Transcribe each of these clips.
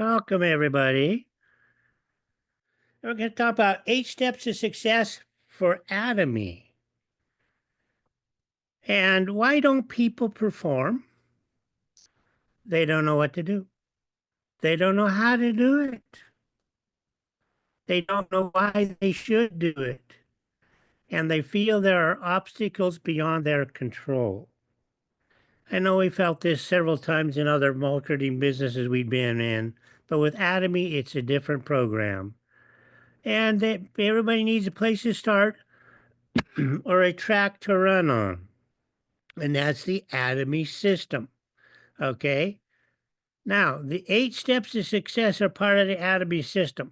Welcome, everybody. We're going to talk about 8 steps to success for Atomy. And why don't people perform? They don't know what to do. They don't know how to do it. They don't know why they should do it. And they feel there are obstacles beyond their control. I know we felt this several times in other marketing businesses we've been in, but with Atomy, it's a different program. And everybody needs a place to start or a track to run on. And that's the Atomy system. Okay. Now, the 8 steps to success are part of the Atomy system.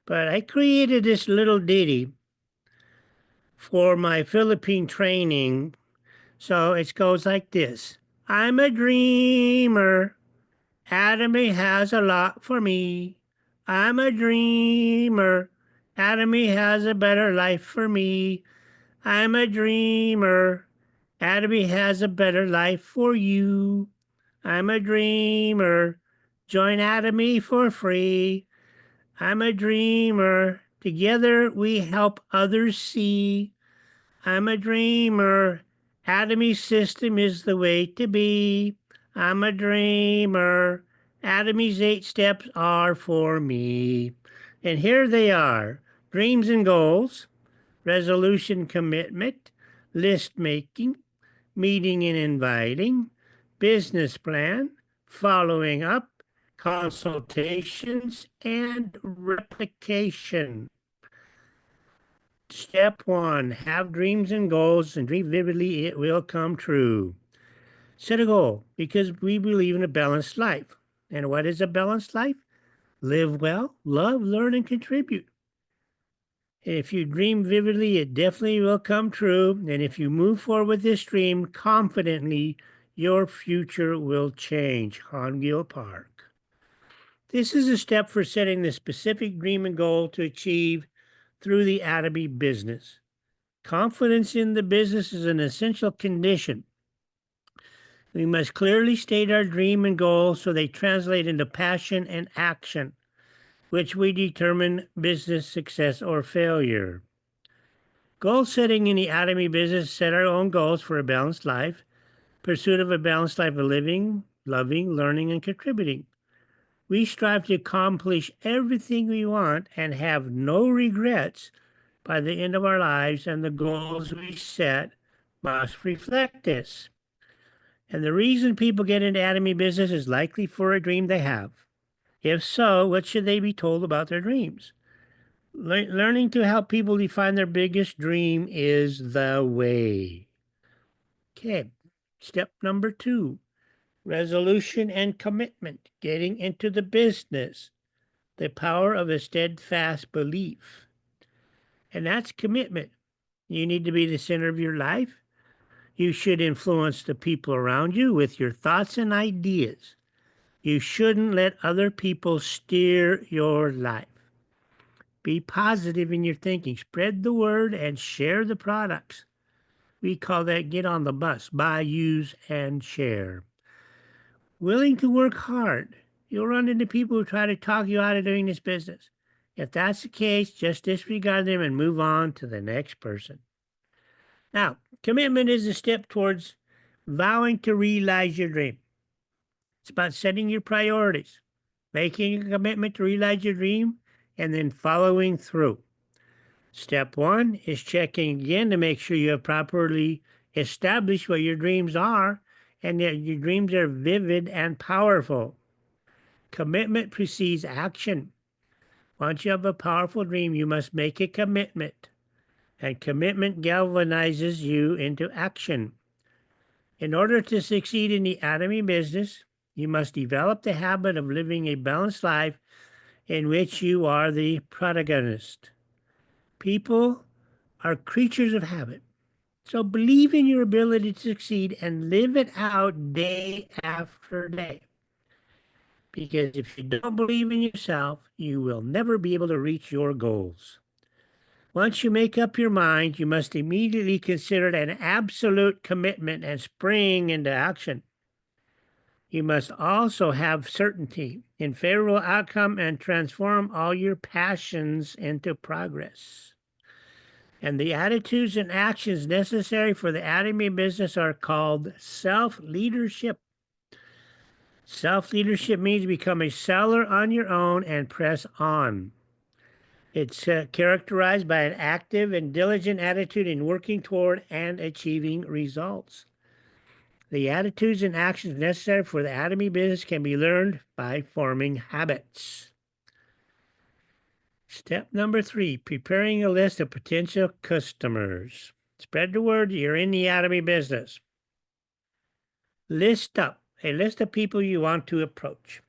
But I created this little ditty for my Philippine training. So it goes like this: I'm a dreamer. Atomy has a lot for me. I'm a dreamer. Atomy has a better life for me. I'm a dreamer. Atomy has a better life for you. I'm a dreamer. Join Atomy for free. I'm a dreamer. Together we help others see. I'm a dreamer. Atomy system is the way to be. I'm a dreamer. Atomy's 8 steps are for me. And here they are: dreams and goals, resolution commitment, list making, meeting and inviting, business plan, following up, consultations, and replication. Step 1, have dreams and goals and dream vividly, it will come true. Set a goal because we believe in a balanced life. And what is a balanced life? Live well, love, learn, and contribute. If you dream vividly, it definitely will come true. And if you move forward with this dream confidently, your future will change. Hotzel Park. This is a step for setting the specific dream and goal to achieve through the Atomy business. Confidence in the business is an essential condition. We must clearly state our dream and goal so they translate into passion and action, which we determine business success or failure. Goal setting in the Atomy business: set our own goals for a balanced life, pursuit of a balanced life of living, loving, learning, and contributing. We strive to accomplish everything we want and have no regrets by the end of our lives, and the goals we set must reflect this. And the reason people get into Atomy business is likely for a dream they have. If so, what should they be told about their dreams? Learning to help people define their biggest dream is the way. Okay, step number 2, resolution and commitment, getting into the business, the power of a steadfast belief. And that's commitment. You need to be the center of your life. You should influence the people around you with your thoughts and ideas. You shouldn't let other people steer your life. Be positive in your thinking. Spread the word and share the products. We call that get on the bus. Buy, use, and share. Willing to work hard. You'll run into people who try to talk you out of doing this business. If that's the case, just disregard them and move on to the next person. Now, commitment is a step towards vowing to realize your dream. It's about setting your priorities, making a commitment to realize your dream, and then following through. Step 1 is checking again to make sure you have properly established what your dreams are and that your dreams are vivid and powerful. Commitment precedes action. Once you have a powerful dream, you must make a commitment, and commitment galvanizes you into action. In order to succeed in the Atomy business, you must develop the habit of living a balanced life in which you are the protagonist. People are creatures of habit. So believe in your ability to succeed and live it out day after day. Because if you don't believe in yourself, you will never be able to reach your goals. Once you make up your mind, you must immediately consider it an absolute commitment and spring into action. You must also have certainty in favorable outcome and transform all your passions into progress. And the attitudes and actions necessary for the Atomy business are called self-leadership. Self-leadership means become a seller on your own and press on. It's characterized by an active and diligent attitude in working toward and achieving results. The attitudes and actions necessary for the Atomy business can be learned by forming habits. Step number 3, preparing a list of potential customers. Spread the word you're in the Atomy business. List up a list of people you want to approach.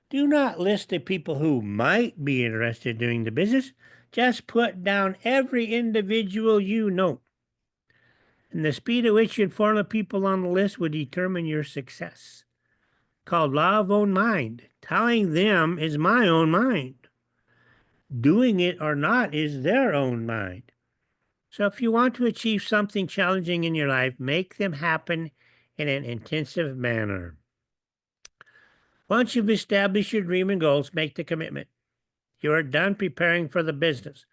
Do not list the people who might be interested in doing the business. Just put down every individual you know. And the speed at which you inform the people on the list would determine your success. Called law of own mind. Telling them is my own mind. Doing it or not is their own mind. So if you want to achieve something challenging in your life, make them happen in an intensive manner. Once you've established your dream and goals, make the commitment. You are done preparing for the business.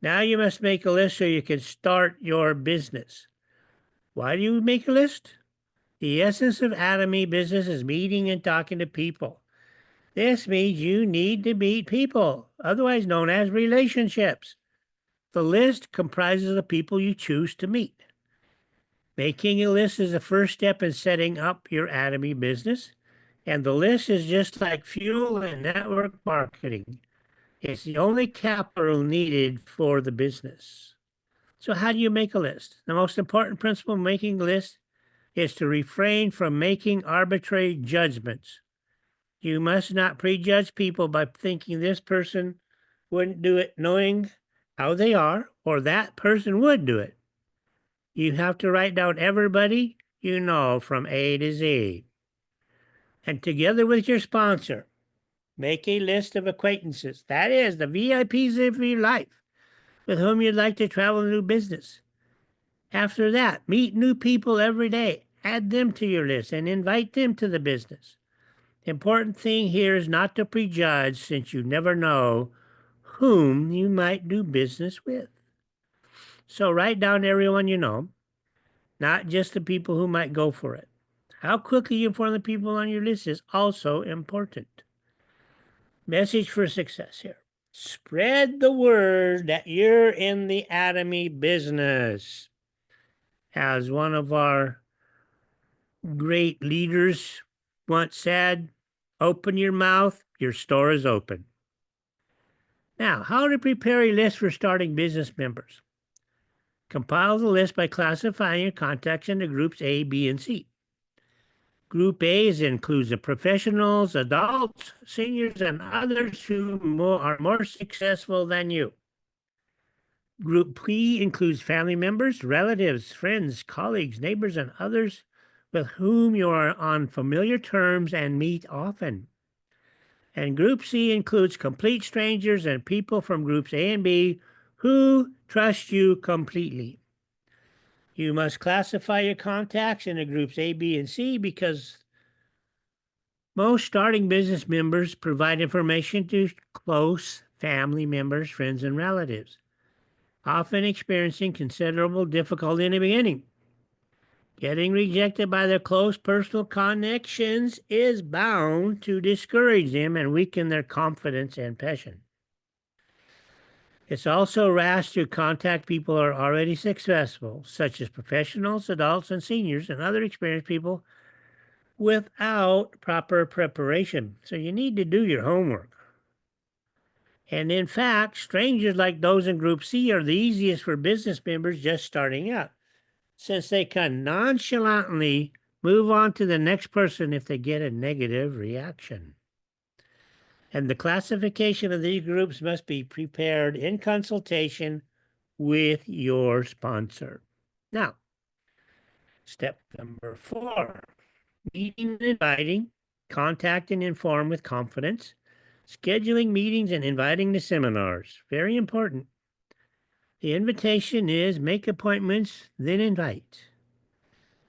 Now you must make a list so you can start your business. Why do you make a list? The essence of Atomy business is meeting and talking to people. This means you need to meet people, otherwise known as relationships. The list comprises the people you choose to meet. Making a list is the first step in setting up your Atomy business, and the list is just like fuel and network marketing. It's the only capital needed for the business. So how do you make a list? The most important principle of making a list is to refrain from making arbitrary judgments. You must not prejudge people by thinking this person wouldn't do it knowing how they are, or that person would do it. You have to write down everybody you know from A to Z. And together with your sponsor, make a list of acquaintances. That is, the VIPs of your life with whom you'd like to travel and do business. After that, meet new people every day. Add them to your list and invite them to the business. The important thing here is not to prejudge, since you never know whom you might do business with. So write down everyone you know, not just the people who might go for it. How quickly you inform the people on your list is also important. Message for success here. Spread the word that you're in the Atomy business. As one of our great leaders once said, open your mouth, your store is open. Now, how to prepare a list for starting business members. Compile the list by classifying your contacts into groups A, B, and C. Group A includes the professionals, adults, seniors, and others who are more successful than you. Group B includes family members, relatives, friends, colleagues, neighbors, and others with whom you are on familiar terms and meet often. And Group C includes complete strangers and people from Groups A and B who trust you completely. You must classify your contacts into Groups A, B, and C because most starting business members provide information to close family members, friends, and relatives, often experiencing considerable difficulty in the beginning. Getting rejected by their close personal connections is bound to discourage them and weaken their confidence and passion. It's also rash to contact people who are already successful, such as professionals, adults, and seniors, and other experienced people, without proper preparation. So you need to do your homework. And in fact, strangers like those in Group C are the easiest for business members just starting out, since they can nonchalantly move on to the next person if they get a negative reaction. And the classification of these groups must be prepared in consultation with your sponsor. Now, step number 4, meeting and inviting, contact and inform with confidence, scheduling meetings and inviting to seminars. Very important. The invitation is make appointments, then invite.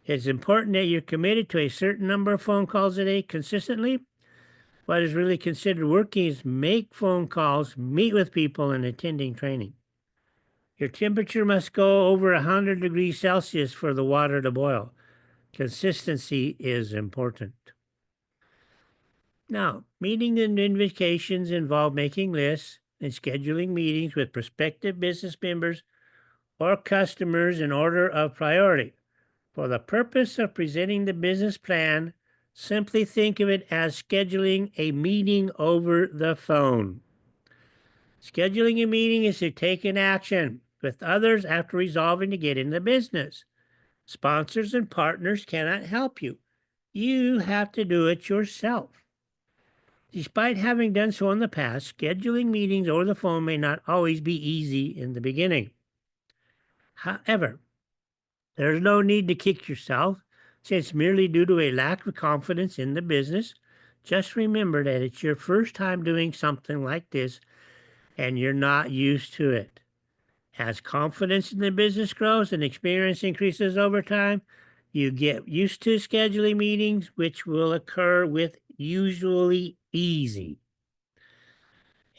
It's important that you're committed to a certain number of phone calls a day consistently. What is really considered working is make phone calls, meet with people, and attending training. Your temperature must go over 100 degrees Celsius for the water to boil. Consistency is important. Now, meeting and invitations involve making lists and scheduling meetings with prospective business members or customers in order of priority. For the purpose of presenting the business plan, simply think of it as scheduling a meeting over the phone. Scheduling a meeting is to take an action with others after resolving to get in the business. Sponsors and partners cannot help you. You have to do it yourself. Despite having done so in the past, scheduling meetings over the phone may not always be easy in the beginning. However, there's no need to kick yourself since it's merely due to a lack of confidence in the business. Just remember that it's your first time doing something like this and you're not used to it. As confidence in the business grows and experience increases over time, you get used to scheduling meetings, which will occur with usually easy.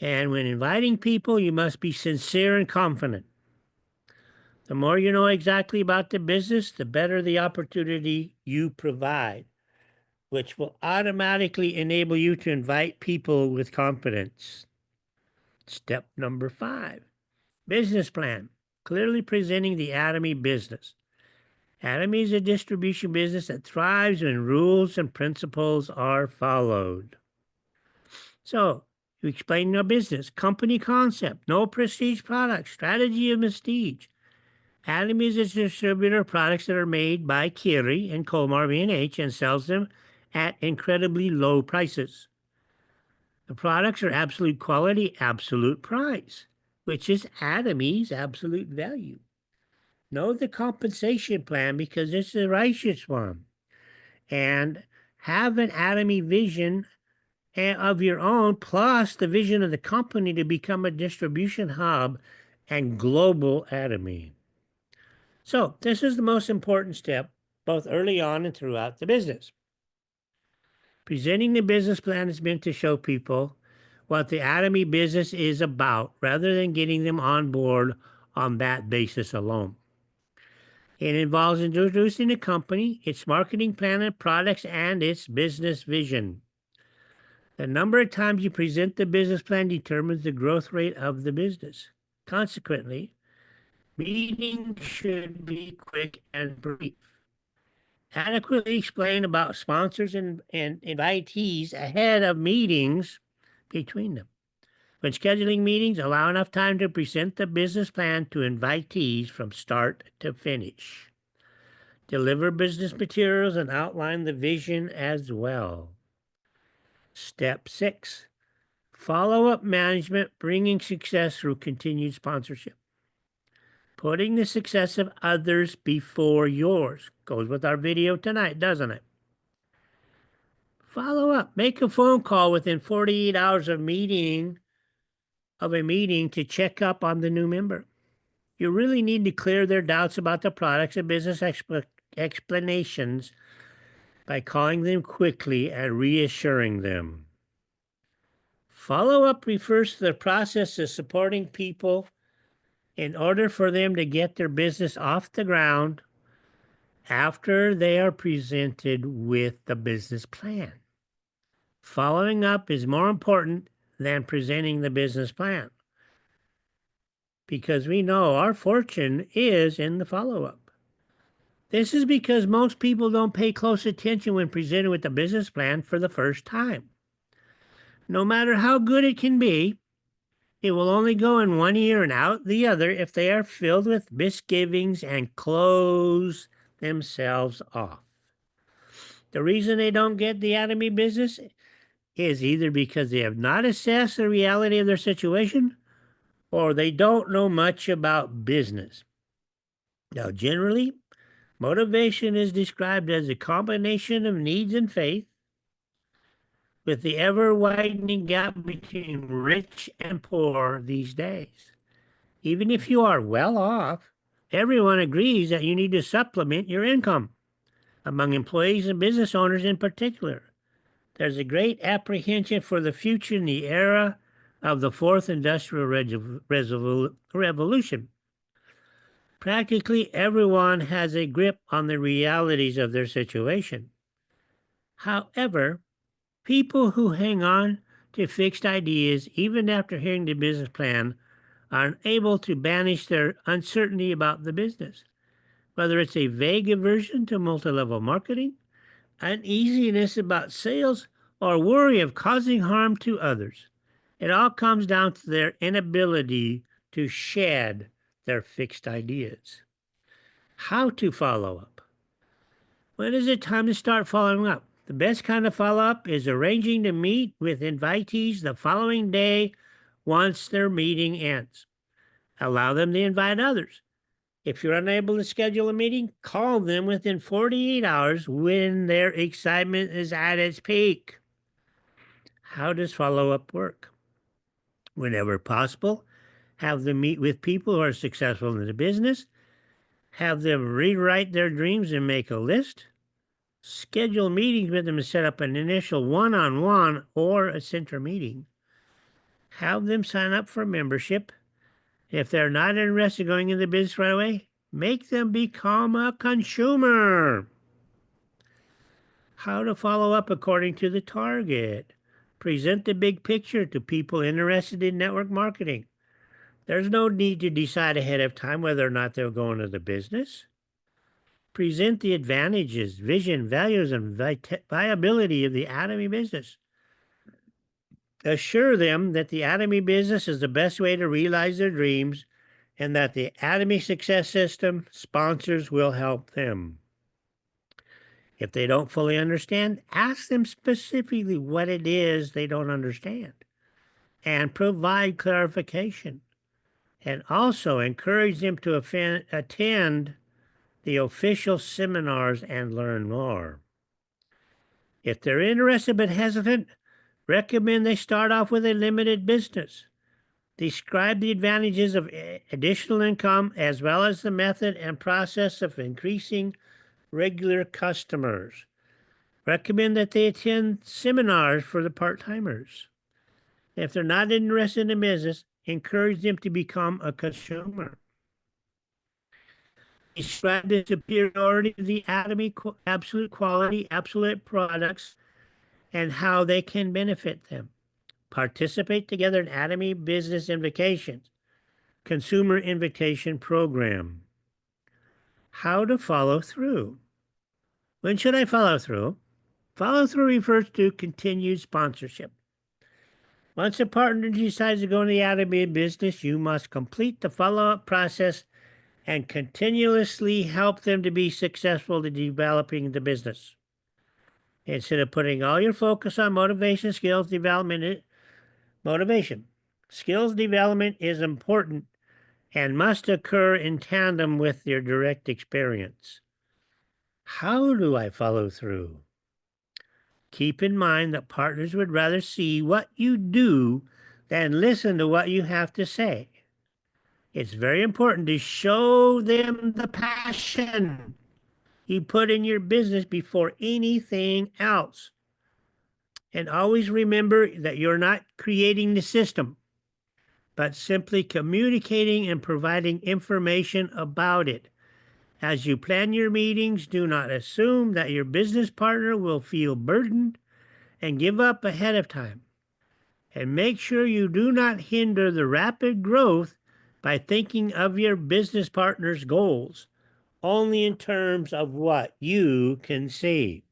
And when inviting people, you must be sincere and confident. The more you know exactly about the business, the better the opportunity you provide, which will automatically enable you to invite people with confidence. Step number 5, business plan. Clearly presenting the Atomy business. Atomy is a distribution business that thrives when rules and principles are followed. So, you explain your business, company concept, no prestige products, strategy of prestige. Atomy is a distributor of products that are made by Curie and Colmar B&H and sells them at incredibly low prices. The products are absolute quality, absolute price, which is Atomy's absolute value. Know the compensation plan because it's the righteous one. And have an Atomy vision of your own, plus the vision of the company to become a distribution hub and global Atomy. So this is the most important step, both early on and throughout the business. Presenting the business plan is meant to show people what the Atomy business is about, rather than getting them on board on that basis alone. It involves introducing the company, its marketing plan and products, and its business vision. The number of times you present the business plan determines the growth rate of the business. Consequently, meetings should be quick and brief. Adequately explain about sponsors and invitees ahead of meetings between them. When scheduling meetings, allow enough time to present the business plan to invitees from start to finish. Deliver business materials and outline the vision as well. Step 6, follow-up management, bringing success through continued sponsorship. Putting the success of others before yours. Goes with our video tonight, doesn't it? Follow up. Make a phone call within 48 hours of a meeting to check up on the new member. You really need to clear their doubts about the products and business explanations by calling them quickly and reassuring them. Follow up refers to the process of supporting people in order for them to get their business off the ground after they are presented with the business plan. Following up is more important than presenting the business plan, because we know our fortune is in the follow-up. This is because most people don't pay close attention when presented with the business plan for the first time. No matter how good it can be, it will only go in one ear and out the other if they are filled with misgivings and close themselves off. The reason they don't get the Atomy business is either because they have not assessed the reality of their situation or they don't know much about business. Now, generally, motivation is described as a combination of needs and faith, with the ever-widening gap between rich and poor these days. Even if you are well off, everyone agrees that you need to supplement your income. among employees and business owners in particular. There's a great apprehension for the future in the era of the fourth industrial revolution. Practically everyone has a grip on the realities of their situation. However, people who hang on to fixed ideas even after hearing the business plan are unable to banish their uncertainty about the business. Whether it's a vague aversion to multi-level marketing, uneasiness about sales, or worry of causing harm to others, it all comes down to their inability to shed their fixed ideas. How to follow up? When is it time to start following up? The best kind of follow up is arranging to meet with invitees the following day once their meeting ends. Allow them to invite others. If you're unable to schedule a meeting, call them within 48 hours when their excitement is at its peak. How does follow up work? Whenever possible, have them meet with people who are successful in the business. Have them rewrite their dreams and make a list. Schedule meetings with them to set up an initial one-on-one or a center meeting. Have them sign up for membership. If they're not interested in going into business right away, make them become a consumer. How to follow up according to the target. Present the big picture to people interested in network marketing. There's no need to decide ahead of time whether or not they'll go into the business. Present the advantages, vision, values, and viability of the Atomy business. Assure them that the Atomy business is the best way to realize their dreams and that the Atomy Success System sponsors will help them. If they don't fully understand, ask them specifically what it is they don't understand and provide clarification. And also encourage them to attend the official seminars and learn more. If they're interested but hesitant, recommend they start off with a limited business. Describe the advantages of additional income as well as the method and process of increasing regular customers. Recommend that they attend seminars for the part-timers. If they're not interested in business, encourage them to become a consumer. Describe the superiority of the Atomy absolute quality, absolute products, and how they can benefit them. Participate together in Atomy Business Invitations, Consumer Invitation Program. How to follow through. When should I follow through? Follow through refers to continued sponsorship. Once a partner decides to go into the Atomy business, you must complete the follow-up process and continuously help them to be successful in developing the business. Instead of putting all your focus on motivation, skills development, skills development is important and must occur in tandem with your direct experience. How do I follow through? Keep in mind that partners would rather see what you do than listen to what you have to say. It's very important to show them the passion you put in your business before anything else. And always remember that you're not creating the system, but simply communicating and providing information about it. As you plan your meetings, do not assume that your business partner will feel burdened and give up ahead of time. And make sure you do not hinder the rapid growth by thinking of your business partner's goals only in terms of what you can see.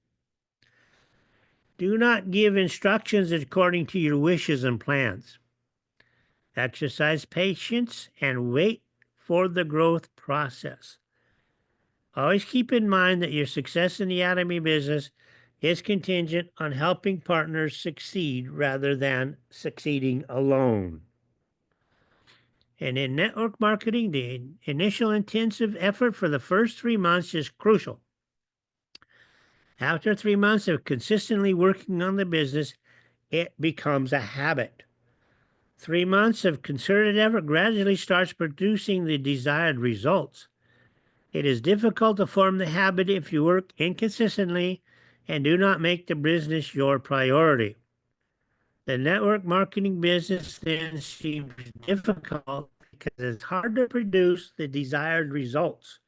Do not give instructions according to your wishes and plans. Exercise patience and wait for the growth process. Always keep in mind that your success in the Atomy business is contingent on helping partners succeed rather than succeeding alone. And in network marketing, the initial intensive effort for the first 3 months is crucial. After 3 months of consistently working on the business, it becomes a habit. 3 months of concerted effort gradually starts producing the desired results. It is difficult to form the habit if you work inconsistently and do not make the business your priority. The network marketing business then seems difficult because it's hard to produce the desired results,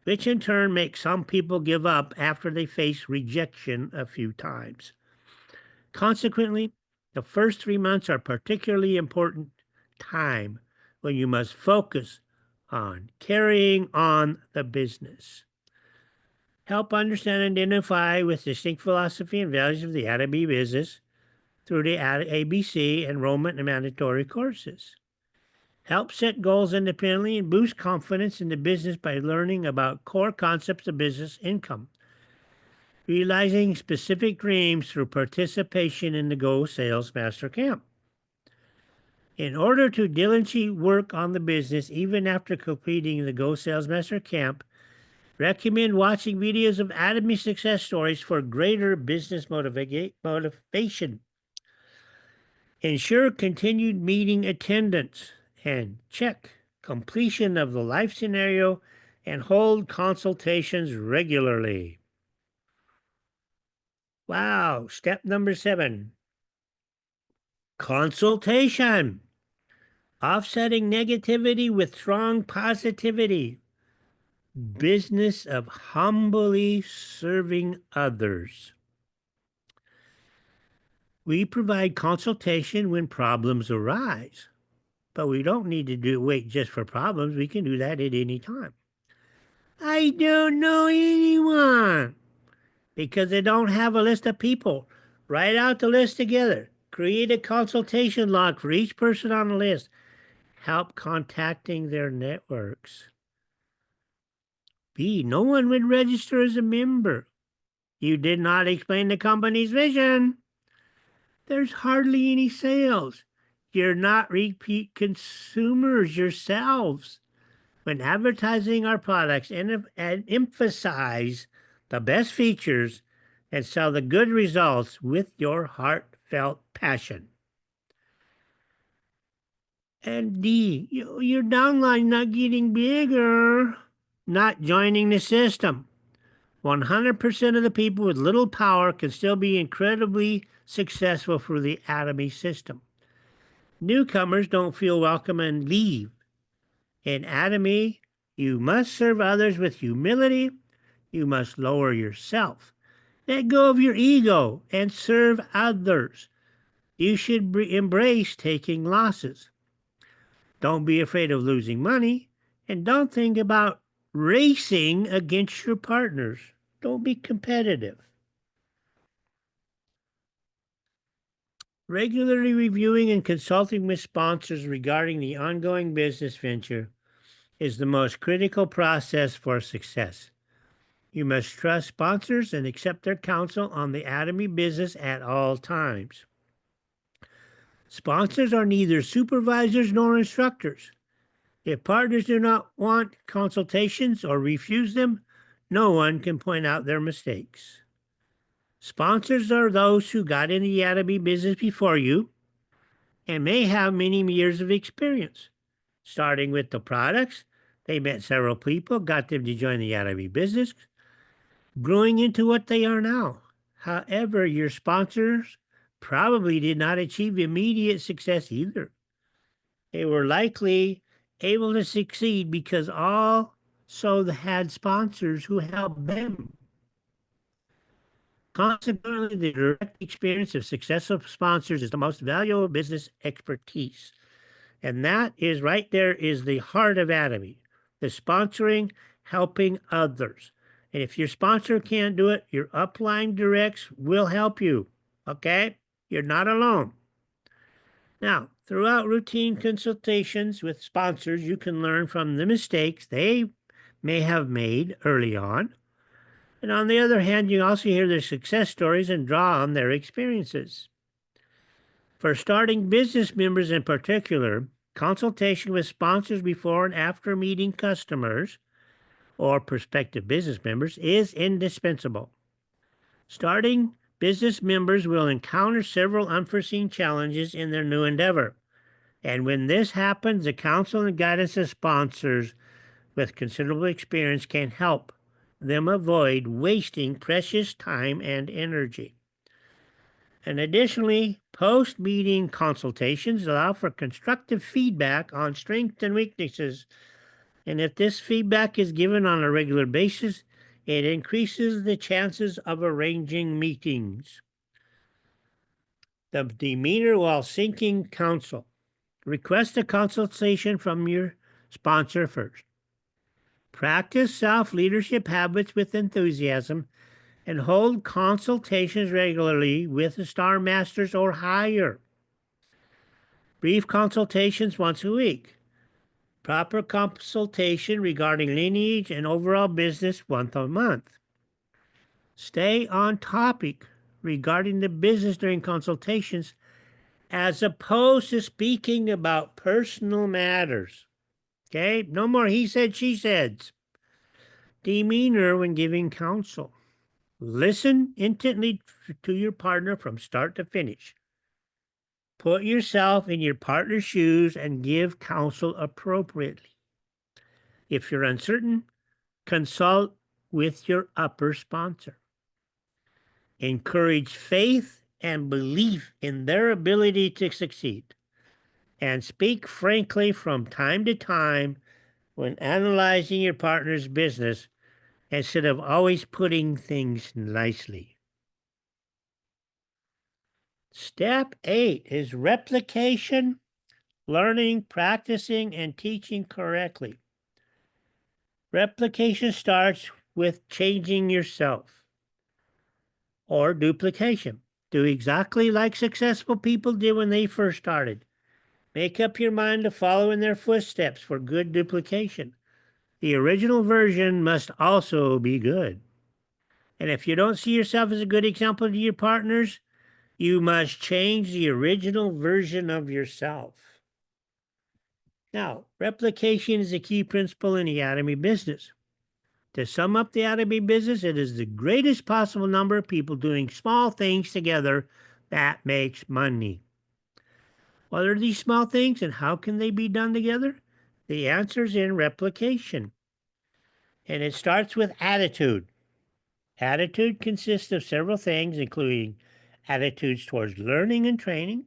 which in turn makes some people give up after they face rejection a few times. Consequently, the first 3 months are particularly important time when you must focus on carrying on the business. Help understand and identify with distinct philosophy and values of the Atomy business through the ABC enrollment and mandatory courses. Help set goals independently and boost confidence in the business by learning about core concepts of business income. Realizing specific dreams through participation in the Go Sales Master Camp. In order to diligently work on the business, even after completing the Go Sales Master Camp, recommend watching videos of Atomy success stories for greater business motivation. Ensure continued meeting attendance and check completion of the life scenario and hold consultations regularly. Wow, step number 7. Consultation. Offsetting negativity with strong positivity. Business of humbly serving others. We provide consultation when problems arise, but we don't need to wait just for problems. We can do that at any time. I don't know anyone because they don't have a list of people. Write out the list together. Create a consultation log for each person on the list. Help contacting their networks. B, no one would register as a member. You did not explain the company's vision. There's hardly any sales. You're not repeat consumers yourselves. When advertising our products and emphasize the best features and sell the good results with your heartfelt passion. And D, your downline not getting bigger, not joining the system. 100% of the people with little power can still be incredibly successful for the Atomy system. Newcomers don't feel welcome and leave. In Atomy, you must serve others with humility. You must lower yourself. Let go of your ego and serve others. You should embrace taking losses. Don't be afraid of losing money, and don't think about racing against your partners. Don't be competitive. Regularly reviewing and consulting with sponsors regarding the ongoing business venture is the most critical process for success. You must trust sponsors and accept their counsel on the Atomy business at all times. Sponsors are neither supervisors nor instructors. If partners do not want consultations or refuse them, no one can point out their mistakes. Sponsors are those who got in the Atomy business before you and may have many years of experience. Starting with the products, they met several people, got them to join the Atomy business, growing into what they are now. However, your sponsors probably did not achieve immediate success either. They were likely able to succeed because also had sponsors who helped them. Consequently, the direct experience of successful sponsors is the most valuable business expertise. And that is right there is the heart of Atomy, the sponsoring, helping others. And if your sponsor can't do it, your upline directs will help you. Okay? You're not alone. Now, throughout routine consultations with sponsors, you can learn from the mistakes they may have made early on. And on the other hand, you also hear their success stories and draw on their experiences. For starting business members in particular, consultation with sponsors before and after meeting customers or prospective business members is indispensable. Starting business members will encounter several unforeseen challenges in their new endeavor. And when this happens, the counsel and guidance of sponsors with considerable experience can help them avoid wasting precious time and energy. And additionally, post-meeting consultations allow for constructive feedback on strengths and weaknesses. And if this feedback is given on a regular basis, it increases the chances of arranging meetings. The demeanor while seeking counsel. Request a consultation from your sponsor first. Practice self-leadership habits with enthusiasm and hold consultations regularly with the Star Masters or higher. Brief consultations once a week. Proper consultation regarding lineage and overall business once a month. Stay on topic regarding the business during consultations as opposed to speaking about personal matters. Okay? No more he said, she said. Demeanor when giving counsel. Listen intently to your partner from start to finish. Put yourself in your partner's shoes and give counsel appropriately. If you're uncertain, consult with your upper sponsor. Encourage faith and belief in their ability to succeed. And speak frankly from time to time when analyzing your partner's business instead of always putting things nicely. Step 8 is replication, learning, practicing, and teaching correctly. Replication starts with changing yourself, or duplication. Do exactly like successful people did when they first started. Make up your mind to follow in their footsteps for good duplication. The original version must also be good. And if you don't see yourself as a good example to your partners, you must change the original version of yourself. Now, replication is a key principle in the Atomy business. To sum up the Atomy business, it is the greatest possible number of people doing small things together that makes money. What are these small things and how can they be done together? The answer's in replication. And it starts with attitude. Attitude consists of several things, including attitudes towards learning and training,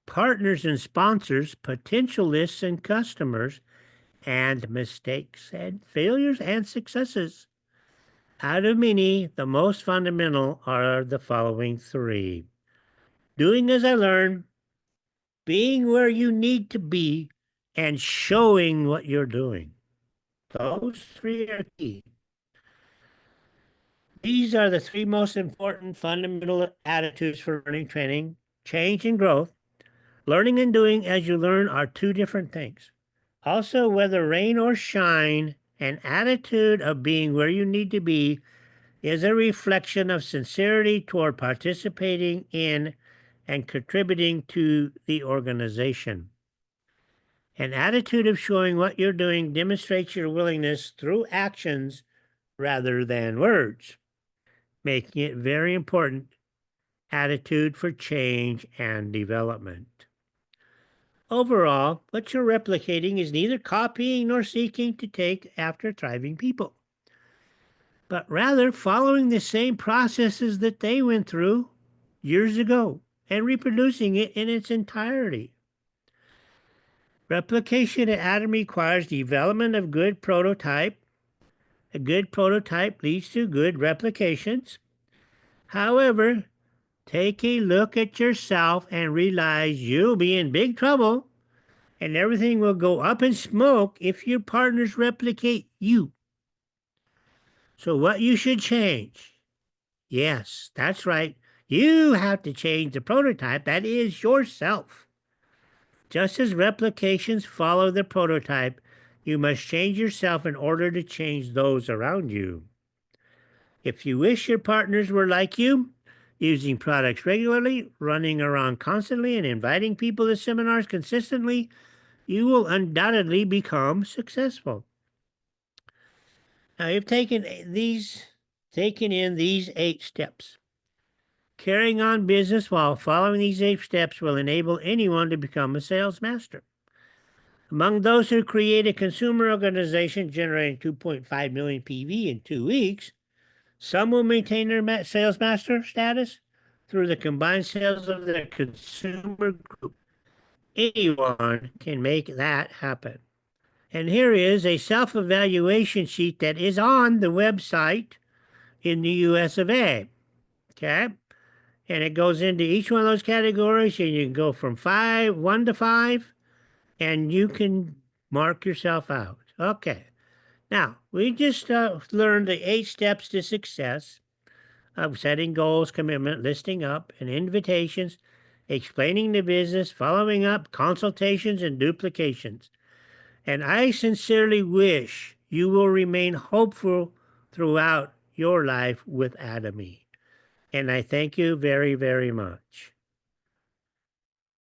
partners and sponsors, potential lists and customers, and mistakes and failures and successes. Out of many, the most fundamental are the following 3. Doing as I learn, being where you need to be, and showing what you're doing. Those 3 are key. These are the 3 most important fundamental attitudes for learning, training, change, and growth. Learning and doing as you learn are 2 different things. Also, whether rain or shine, an attitude of being where you need to be is a reflection of sincerity toward participating in and contributing to the organization. An attitude of showing what you're doing demonstrates your willingness through actions rather than words, making it very important attitude for change and development. Overall, what you're replicating is neither copying nor seeking to take after thriving people, but rather following the same processes that they went through years ago and reproducing it in its entirety. Replication at Atom requires development of good prototype. A good prototype leads to good replications. However, take a look at yourself and realize you'll be in big trouble and everything will go up in smoke if your partners replicate you. So what you should change? Yes, that's right. You have to change the prototype, that is yourself. Just as replications follow the prototype, you must change yourself in order to change those around you. If you wish your partners were like you, using products regularly, running around constantly, and inviting people to seminars consistently, you will undoubtedly become successful. Now, you've taken in these 8 steps. Carrying on business while following these 8 steps will enable anyone to become a sales master. Among those who create a consumer organization generating 2.5 million PV in 2 weeks, some will maintain their sales master status through the combined sales of their consumer group. Anyone can make that happen. And here is a self-evaluation sheet that is on the website in the US of A. Okay? And it goes into each one of those categories, and you can go from 1 to 5, and you can mark yourself out. Okay. Now, we just learned the 8 steps to success of setting goals, commitment, listing up, and invitations, explaining the business, following up, consultations, and duplications. And I sincerely wish you will remain hopeful throughout your life with Atomy. And I thank you very, very much.